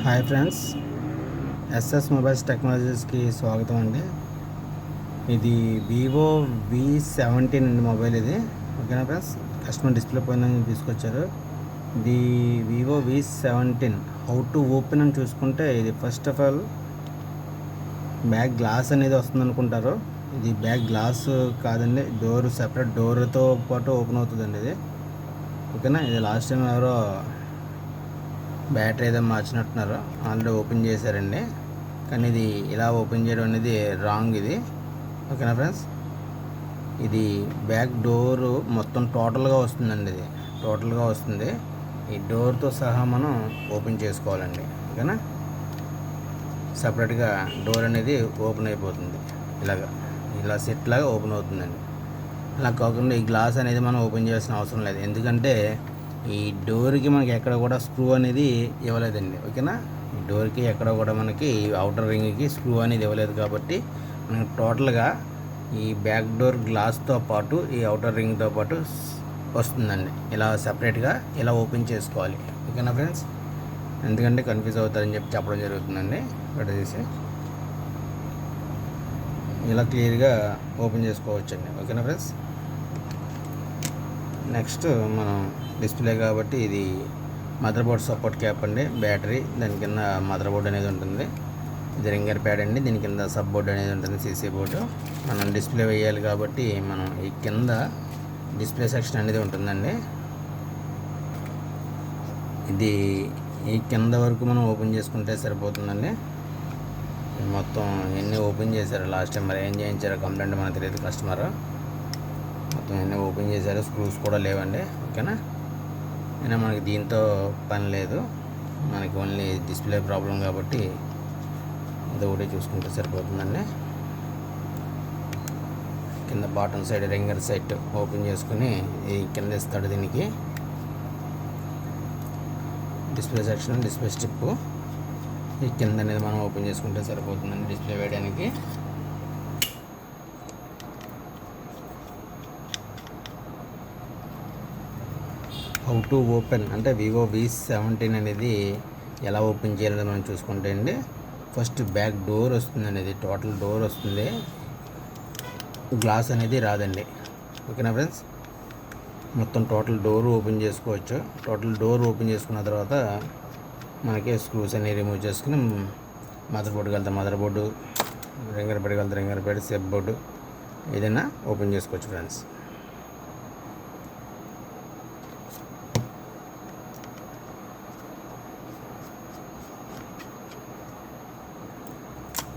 Hi friends, SS mobiles టెక్నాలజీస్కి స్వాగతం అండి. ఇది వివో V17 అండి మొబైల్ ఇది. ఓకేనా ఫ్రెండ్స్, కస్టమర్ డిస్ప్లే పోయిందని తీసుకొచ్చారు. ఇది Vivo V17 how to open అని చూసుకుంటే ఇది first of all back glass అనేది వస్తుంది అనుకుంటారు. ఇది బ్యాక్ గ్లాస్ కాదండి, డోర్ సెపరేట్ డోర్తో పాటు ఓపెన్ అవుతుందండి ఇది. ఓకేనా, ఇది లాస్ట్ టైం ఎవరో బ్యాటరీ ఏదో మార్చినట్టున్నారు, ఆల్రెడీ ఓపెన్ చేశారండి. కానీ ఇది ఇలా ఓపెన్ చేయడం అనేది రాంగ్ ఇది. ఓకేనా ఫ్రెండ్స్, ఇది బ్యాక్ డోర్ మొత్తం టోటల్గా వస్తుందండి. ఇది టోటల్గా వస్తుంది, ఈ డోర్తో సహా మనం ఓపెన్ చేసుకోవాలండి. ఓకేనా, సపరేట్గా డోర్ అనేది ఓపెన్ అయిపోతుంది, ఇలా సెట్ లాగా ఓపెన్ అవుతుందండి. అలా కాకుండా ఈ గ్లాస్ అనేది మనం ఓపెన్ చేయాల్సిన అవసరం లేదు, ఎందుకంటే ఈ డోర్కి మనకి ఎక్కడ కూడా స్క్రూ అనేది ఇవ్వలేదండి. ఓకేనా, ఈ డోర్కి ఎక్కడ కూడా మనకి అవుటర్ రింగ్కి స్క్రూ అనేది ఇవ్వలేదు కాబట్టి మనకి టోటల్గా ఈ బ్యాక్ డోర్ గ్లాస్తో పాటు ఈ అవుటర్ రింగ్తో పాటు వస్తుందండి. ఇలా సపరేట్గా ఇలా ఓపెన్ చేసుకోవాలి. ఓకేనా ఫ్రెండ్స్, ఎందుకంటే కన్ఫ్యూజ్ అవుతారని చెప్పడం జరుగుతుందండి. ఇక్కడ చేసి ఇలా క్లియర్గా ఓపెన్ చేసుకోవచ్చండి. ఓకేనా ఫ్రెండ్స్, నెక్స్ట్ మనం డిస్ప్లే కాబట్టి ఇది మదర్ బోర్డ్ సపోర్ట్ క్యాప్ అండి, బ్యాటరీ, దాని కింద మదర్ బోర్డ్ అనేది ఉంటుంది. ఇది రింగర్ ప్యాడ్ అండి, దీని కింద సబ్ బోర్డ్ అనేది ఉంటుంది, సీసీ బోర్డు. మనం డిస్ప్లే వేయాలి కాబట్టి మనం ఈ కింద డిస్ప్లే సెక్షన్ అనేది ఉంటుందండి. ఇది ఈ కింద వరకు మనం ఓపెన్ చేసుకుంటే సరిపోతుందండి. మొత్తం ఎన్ని ఓపెన్ చేశారు లాస్ట్ టైం, మరి ఏం చేయించారో కంప్లైంట్ మనకు తెలియదు కస్టమర్. మొత్తం అన్నీ ఓపెన్ చేశారు, స్క్రూస్ కూడా లేవండి. ఓకేనా, అయినా మనకి దీంతో పని లేదు, మనకి ఓన్లీ డిస్ప్లే ప్రాబ్లం కాబట్టి ఇది ఒకటి చూసుకుంటే సరిపోతుందండి. కింద bottom side ringer set open చేసుకుని ఈ కింద ఇస్తాడు, దీనికి డిస్ప్లే సెక్షన్, డిస్ప్లే స్ట్రిప్, ఈ కింద అనేది మనం ఓపెన్ చేసుకుంటే సరిపోతుందండి డిస్ప్లే వేయడానికి. హౌ టు ఓపెన్ అంటే వివో V17 అనేది ఎలా ఓపెన్ చేయాలని మనం చూసుకుంటే అండి, ఫస్ట్ బ్యాక్ డోర్ వస్తుందండి, ఇది టోటల్ డోర్ వస్తుంది, గ్లాస్ అనేది రాదండి. ఓకేనా ఫ్రెండ్స్, మొత్తం టోటల్ డోర్ ఓపెన్ చేసుకోవచ్చు. టోటల్ డోర్ ఓపెన్ చేసుకున్న తర్వాత మనకి స్క్రూస్ అన్ని రిమూవ్ చేసుకుని మదర్ బోర్డుకి వెళ్తాం, మదర్ బోర్డు, రింగర్ ప్యాడ్కి వెళ్తాం, రింగర్ ప్యాడ్, సెప్ బోర్డు ఏదైనా ఓపెన్ చేసుకోవచ్చు ఫ్రెండ్స్.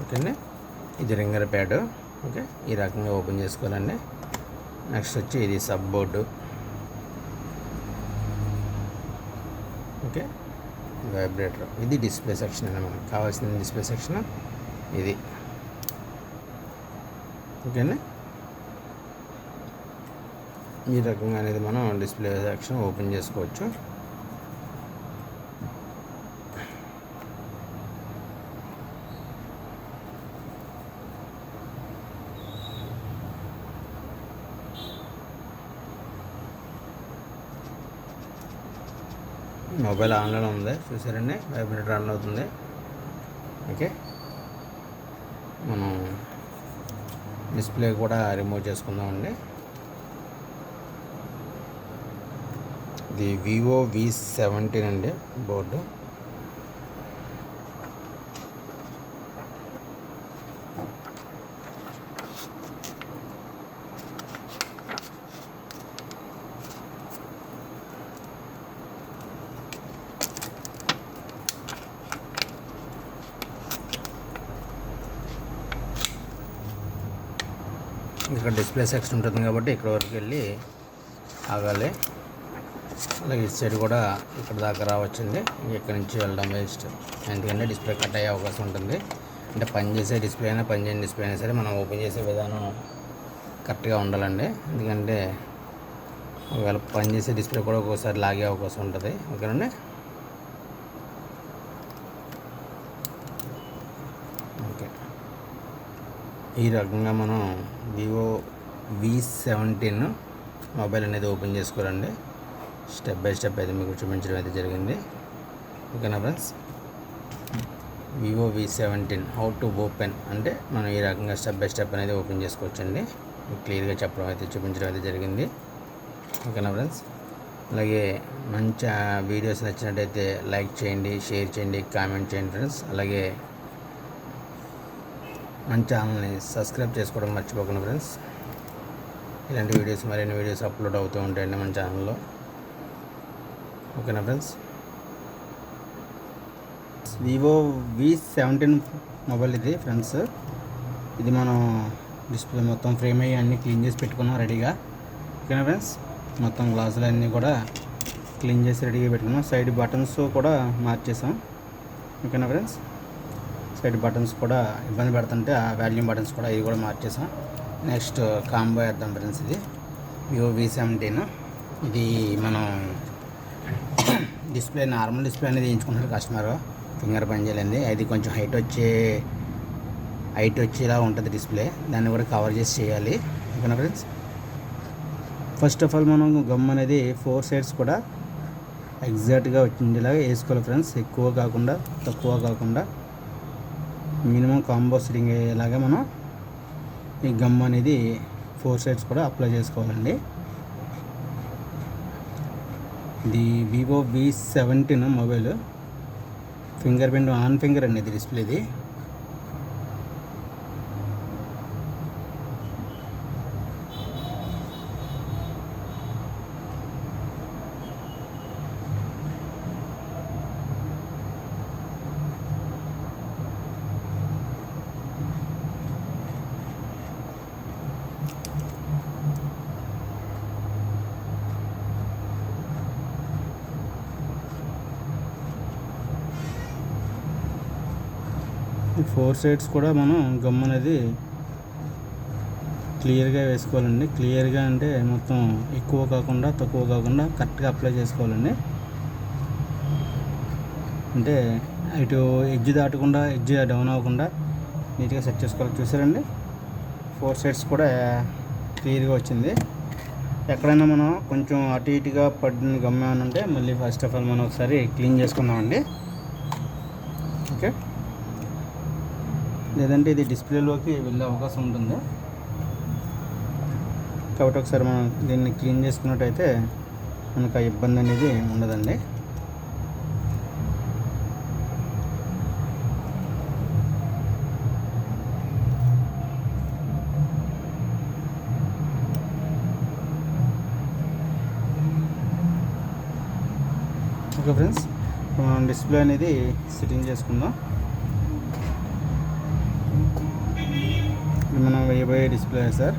ఓకే అండి, ఇది రింగర్ ప్యాడ్. ఓకే, ఈ రకంగా ఓపెన్ చేసుకోవాలండి. నెక్స్ట్ వచ్చి ఇది సబ్ బోర్డు. ఓకే, వైబ్రేటర్, ఇది డిస్ప్లే సెక్షన్ అండి, మనకు కావాల్సిన డిస్ప్లే సెక్షన్ ఇది. ఓకేనా, ఈ రకంగా అనేది మనం డిస్ప్లే సెక్షన్ ఓపెన్ చేసుకోవచ్చు. మొబైల్ ఆన్లో ఉంది, చూసారండి, వైబ్రేటర్ ఆన్ అవుతుంది. ఓకే, మనం డిస్ప్లే కూడా రిమూవ్ చేసుకుందామండి. ఇది వివో V17 అండి బోర్డు. ఇక్కడ డిస్ప్లే సెక్షన్ ఉంటుంది కాబట్టి ఇక్కడ వరకు వెళ్ళి ఆగాలి. అలాగే ఇటు సైడ్ కూడా ఇక్కడ దాకా రావచ్చండి, ఇక్కడ నుంచి వెళ్ళడం వేస్ట్, ఎందుకంటే డిస్ప్లే కట్ అయ్యే అవకాశం ఉంటుంది. అంటే పనిచేసే డిస్ప్లే అయినా పనిచేయని డిస్ప్లే అయినా సరే మనం ఓపెన్ చేసే విధానం కరెక్ట్గా ఉండాలండి, ఎందుకంటే ఒకవేళ పనిచేసే డిస్ప్లే కూడా ఒక్కోసారి లాగే అవకాశం ఉంటుంది. ఓకేనండి, ఓకే, ఈ రకంగా మనం వివో V17 మొబైల్ అనేది ఓపెన్ చేసుకోవాలండి. స్టెప్ బై స్టెప్ అయితే మీకు చూపించడం అయితే జరిగింది. ఓకేనా friends, Vivo V17 how to open అంటే మనం ఈ రకంగా స్టెప్ బై స్టెప్ అనేది ఓపెన్ చేసుకోవచ్చండి. క్లియర్గా చెప్పడం అయితే చూపించడం అయితే జరిగింది. ఓకేనా ఫ్రెండ్స్, అలాగే మంచి వీడియోస్ నచ్చినట్టయితే లైక్ చేయండి, షేర్ చేయండి, కామెంట్ చేయండి ఫ్రెండ్స్. అలాగే మన ఛానల్ని సబ్స్క్రైబ్ చేసుకోవడం మర్చిపోకండి ఫ్రెండ్స్. ఇలాంటి వీడియోస్ మరిన్ని వీడియోస్ అప్లోడ్ అవుతూ ఉంటాయండి మన ఛానల్లో. ఓకేనా ఫ్రెండ్స్, వివో V17 మొబైల్ ఇది ఫ్రెండ్స్. ఇది మనం డిస్ప్లే మొత్తం ఫ్రేమ్ అయ్యి అన్నీ క్లీన్ చేసి పెట్టుకున్నాం రెడీగా. ఓకేనా ఫ్రెండ్స్, మొత్తం గ్లాసులు అన్నీ కూడా క్లీన్ చేసి రెడీగా పెట్టుకున్నాం. సైడ్ బటన్స్ కూడా మార్చేసాం. ఓకేనా ఫ్రెండ్స్, సైడ్ బటన్స్ కూడా ఇబ్బంది పెడుతుంటే ఆ వాల్యూమ్ బటన్స్ కూడా ఇవి కూడా మార్చేసాం. నెక్స్ట్ కాంబో వేద్దాం ఫ్రెండ్స్. ఇది వివో V17. ఇది మనం డిస్ప్లే నార్మల్ డిస్ప్లే అనేది వేయించుకుంటారు కస్టమర్, ఫింగర్ పని చేయలేంది. అది కొంచెం హైట్ వచ్చేలా ఉంటుంది డిస్ప్లే, దాన్ని కూడా కవర్ చేసి చేయాలి. ఓకేనా ఫ్రెండ్స్, ఫస్ట్ ఆఫ్ ఆల్ మనం గమ్ అనేది 4 సైడ్స్ కూడా ఎగ్జాక్ట్గా వచ్చేలాగా వేసుకోవాలి ఫ్రెండ్స్. ఎక్కువ కాకుండా తక్కువ కాకుండా మినిమం కాంబో సెట్టింగ్ అయ్యేలాగా మనం ఈ గమ్ అనేది 4 సైడ్స్ కూడా అప్లై చేసుకోవాలండి. ఇది Vivo V17 mobile. Finger print on finger అండి ఇది డిస్ప్లేది. ఈ 4 సైడ్స్ కూడా మనం గమ్ అనేది క్లియర్గా వేసుకోవాలండి. క్లియర్గా అంటే మొత్తం ఎక్కువ కాకుండా తక్కువ కాకుండా కరెక్ట్గా అప్లై చేసుకోవాలండి. అంటే ఇటు ఎడ్జ్ దాటకుండా ఎడ్జ్ డౌన్ అవ్వకుండా నీట్గా సెట్ చేసుకోవాలి. చూసారండి, 4 సైడ్స్ కూడా క్లియర్గా వచ్చింది. ఎక్కడైనా మనం కొంచెం అటు ఇటుగా పడిన గమ్ ఏమైనా ఉంటే మళ్ళీ ఫస్ట్ ఆఫ్ ఆల్ మనం ఒకసారి క్లీన్ చేసుకుందామండి. ఓకే, లేదంటే ఇది డిస్ప్లేలోకి వెళ్ళే అవకాశం ఉంటుంది. కాబట్టి ఒకసారి మనం దీన్ని క్లీన్ చేసుకున్నట్టయితే మనకు ఆ ఇబ్బంది అనేది ఉండదండి. ఓకే ఫ్రెండ్స్, మనం డిస్ప్లే అనేది సెట్టింగ్ చేసుకుందాం. ఇది మనం వేయబోయే డిస్ప్లే సార్.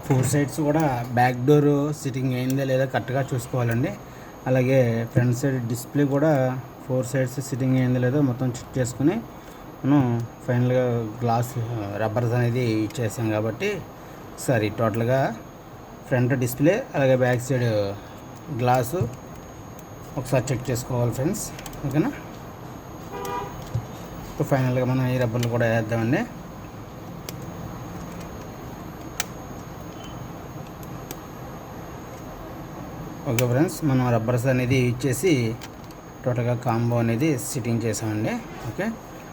ఫోర్ సైడ్స్ కూడా బ్యాక్ డోర్ సిట్టింగ్ అయిందా లేదా కరెక్ట్గా చూసుకోవాలండి. అలాగే ఫ్రంట్ సైడ్ డిస్ప్లే కూడా ఫోర్ సైడ్స్ సిట్టింగ్ అయిందా లేదో మొత్తం చెక్ చేసుకుని మనం ఫైనల్గా గ్లాస్ రబ్బర్స్ అనేది ఇచ్చేసాం కాబట్టి ఒకసారి టోటల్గా ఫ్రంట్ డిస్ప్లే అలాగే బ్యాక్ సైడ్ గ్లాసు ఒకసారి చెక్ చేసుకోవాలి ఫ్రెండ్స్. ఓకేనా, ఫైనల్గా మనం ఈ రబ్బర్లు కూడా వేద్దామండి. ఓకే ఫ్రెండ్స్, మనం రబ్బర్స్ అనేది ఇచ్చేసి టోటల్గా కాంబో అనేది సిట్టింగ్ చేసామండి. ఓకే,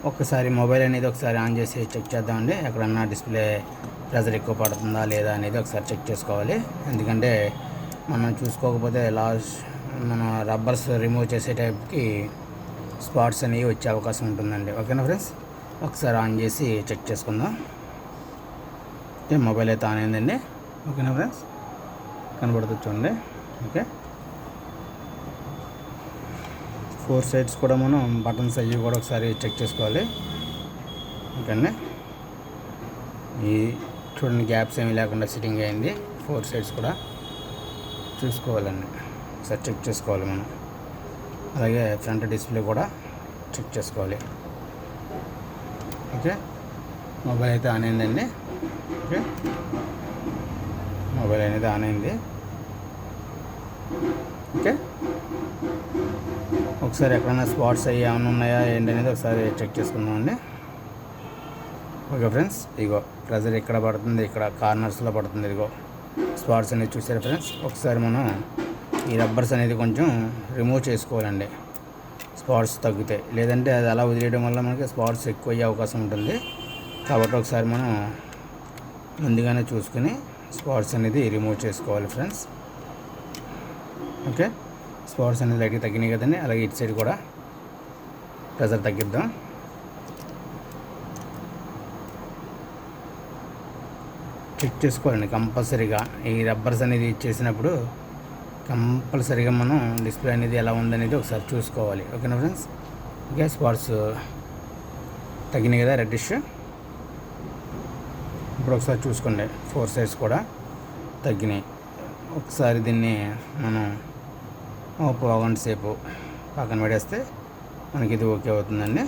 ఒక్కసారి మొబైల్ అనేది ఒకసారి ఆన్ చేసి చెక్ చేద్దామండి. ఎక్కడన్నా డిస్ప్లే ప్రెజర్ ఎక్కువ పడుతుందా లేదా అనేది ఒకసారి చెక్ చేసుకోవాలి. ఎందుకంటే మనం చూసుకోకపోతే మన రబ్బర్స్ రిమూవ్ చేసే టైప్కి స్పాట్స్ అనేవి వచ్చే అవకాశం ఉంటుందండి. ఓకేనా ఫ్రెండ్స్, ఒకసారి ఆన్ చేసి చెక్ చేసుకుందాం. ఓకే, మొబైల్ అయితే ఆన్ అయిందండి. ఓకేనా ఫ్రెండ్స్, కనబడుతుంది చూడండి. ఓకే, ఫోర్ సైడ్స్ కూడా మనం బటన్స్ అయ్యి కూడా ఒకసారి చెక్ చేసుకోవాలి. ఓకే అండి, ఈ చూడండి గ్యాప్స్ ఏమీ లేకుండా సిట్టింగ్ అయింది. ఫోర్ సైడ్స్ కూడా చూసుకోవాలండి, ఒకసారి చెక్ చేసుకోవాలి మనం. అలాగే ఫ్రంట్ డిస్ప్లే కూడా చెక్ చేసుకోవాలి. ఓకే, మొబైల్ అయితే ఆన్ అయిందండి. ఓకే, మొబైల్ అనేది ఆన్ అయింది. ఓకే, ఒకసారి ఎక్కడైనా స్పాట్స్ అయ్యి ఏమైనా ఉన్నాయా ఏంటి అనేది ఒకసారి చెక్ చేసుకుందామండి. ఓకే ఫ్రెండ్స్, ఇగో ప్రెజర్ ఇక్కడ పడుతుంది, ఇక్కడ కార్నర్స్లో పడుతుంది. ఇదిగో స్పాట్స్ అనేది చూసారు ఫ్రెండ్స్. ఒకసారి మనం ఈ రబ్బర్స్ అనేది కొంచెం రిమూవ్ చేసుకోవాలండి, స్పాట్స్ తగ్గితే. లేదంటే అది అలా వదిలేయడం వల్ల మనకి స్పాట్స్ ఎక్కువ అయ్యే అవకాశం ఉంటుంది. కాబట్టి ఒకసారి మనం ముందుగానే చూసుకుని స్పాట్స్ అనేది రిమూవ్ చేసుకోవాలి ఫ్రెండ్స్. ఓకే, స్పాట్స్ అనేది లైట్గా తగ్గినాయి కదండి. అలాగే ఇటు సైడ్ కూడా ప్రెజర్ తగ్గిద్దాం. చెక్ చేసుకోవాలండి కంపల్సరీగా. ఈ రబ్బర్స్ అనేది చేసినప్పుడు కంపల్సరీగా మనం డిస్ప్లే అనేది ఎలా ఉందనేది ఒకసారి చూసుకోవాలి. ఓకేనా ఫ్రెండ్స్, ఓకే, స్పాట్స్ తగ్గినాయి కదా రెడ్డిష్. ఇప్పుడు ఒకసారి చూసుకోండి, ఫోర్ సైడ్స్ కూడా తగ్గినాయి. ఒకసారి దీన్ని మనం పావుగంట సేపు పక్కన పడేస్తే మనకి ఇది ఓకే అవుతుందండి.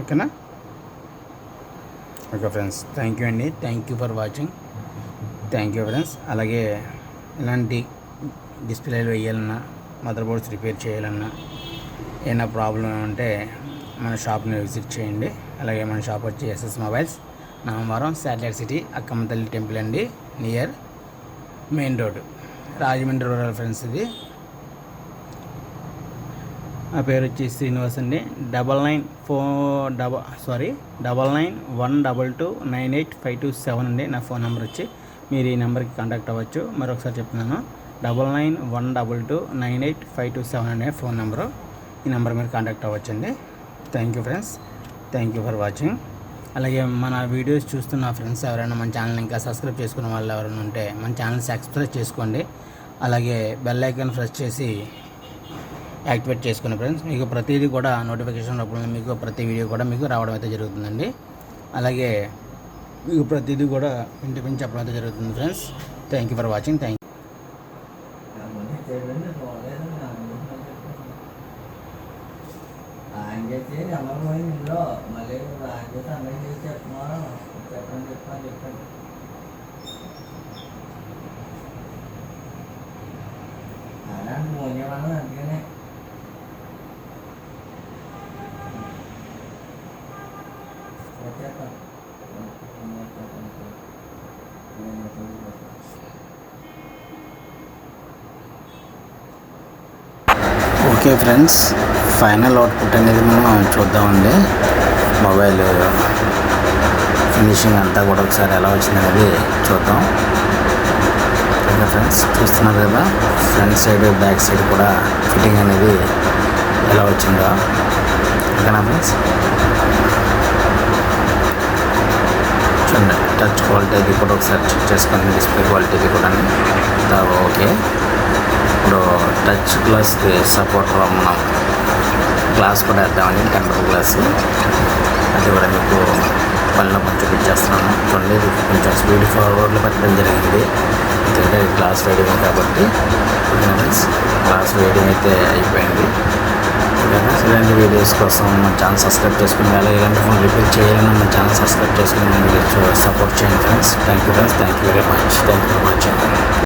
ఓకేనా, ఓకే ఫ్రెండ్స్, థ్యాంక్ యూ అండి. Thank you for watching. Thank you friends. అలాగే ఇలాంటి డిస్ప్లేలు వేయాలన్నా, మదర్ బోర్డ్స్ రిపేర్ చేయాలన్నా, ఏమైనా ప్రాబ్లం ఉంటే మన షాప్ని విజిట్ చేయండి. అలాగే మన షాప్ వచ్చి SS mobiles, Namavaram, satellite city, Akkamma Thalli temple అండి, near main road, Rajahmundry rural friends. ఇది నా పేరు వచ్చి శ్రీనివాస్ అండి. 9912985227 అండి నా ఫోన్ నెంబర్ వచ్చి. మీరు ఈ నెంబర్కి కాంటాక్ట్ అవ్వచ్చు. మరొకసారి చెప్తున్నాను, 9912985227 అనే ఫోన్ నెంబరు. ఈ నెంబర్ మీరు కాంటాక్ట్ అవ్వచ్చు అండి. Thank you friends, thank you for watching. అలాగే మన వీడియోస్ చూస్తున్న ఫ్రెండ్స్ ఎవరైనా మన ఛానల్ ఇంకా సబ్స్క్రైబ్ చేసుకున్న వాళ్ళు ఎవరైనా ఉంటే మన ఛానల్ సబ్స్క్రైబ్ చేసుకోండి. అలాగే బెల్ ఐకాన్ ప్రెస్ చేసి యాక్టివేట్ చేసుకుని ఫ్రెండ్స్. మీకు ప్రతిదీ కూడా నోటిఫికేషన్ రూపంలో మీకు ప్రతి వీడియో కూడా మీకు రావడం అయితే జరుగుతుందండి. అలాగే మీకు ప్రతిదీ కూడా ఇంటి నుంచి చెప్పడం అయితే జరుగుతుంది friends. Thank you for watching. Thank you. Okay friends, final output అనేది మనం చూద్దామండి. మొబైల్ ఫినిషింగ్ అంతా కూడా ఒకసారి ఎలా వచ్చింది అనేది చూద్దాం. ఓకే ఫ్రెండ్స్, చూస్తున్నారు కదా ఫ్రంట్ సైడ్ బ్యాక్ సైడ్ కూడా ఫిట్టింగ్ అనేది ఎలా వచ్చిందో. ఓకేనా ఫ్రెండ్స్, చూడండి టచ్ క్వాలిటీ అది కూడా ఒకసారి చెక్ చేసుకోండి. డిస్ప్లే క్వాలిటీ కూడా ఓకే. ఇప్పుడు టచ్ గ్లాస్కి సపోర్ట్లో మనం గ్లాస్ కూడా వేద్దామండి, టెంపర్ గ్లాస్. అది కూడా మీకు పనిలో కొంచెం చూపించేస్తున్నాను. చూడండి, ఇది కొంచెం స్పీడ్ ఫార్వర్డ్లో పెట్టడం జరిగింది, ఎందుకంటే గ్లాస్ వేయడం కాబట్టి. గ్లాస్ వేయడం అయితే అయిపోయింది. ఇలాంటి వీడియోస్ కోసం మన ఛానల్ సబ్స్క్రైబ్ చేసుకుని, అలాగే ఇలాంటి ఫోన్ రిపేర్ చేయాలన్నా మన ఛానల్ సబ్స్క్రైబ్ చేసుకుని వీడియోస్ సపోర్ట్ చేయండి friends. Thank you friends, thank you very much, thank you for watching.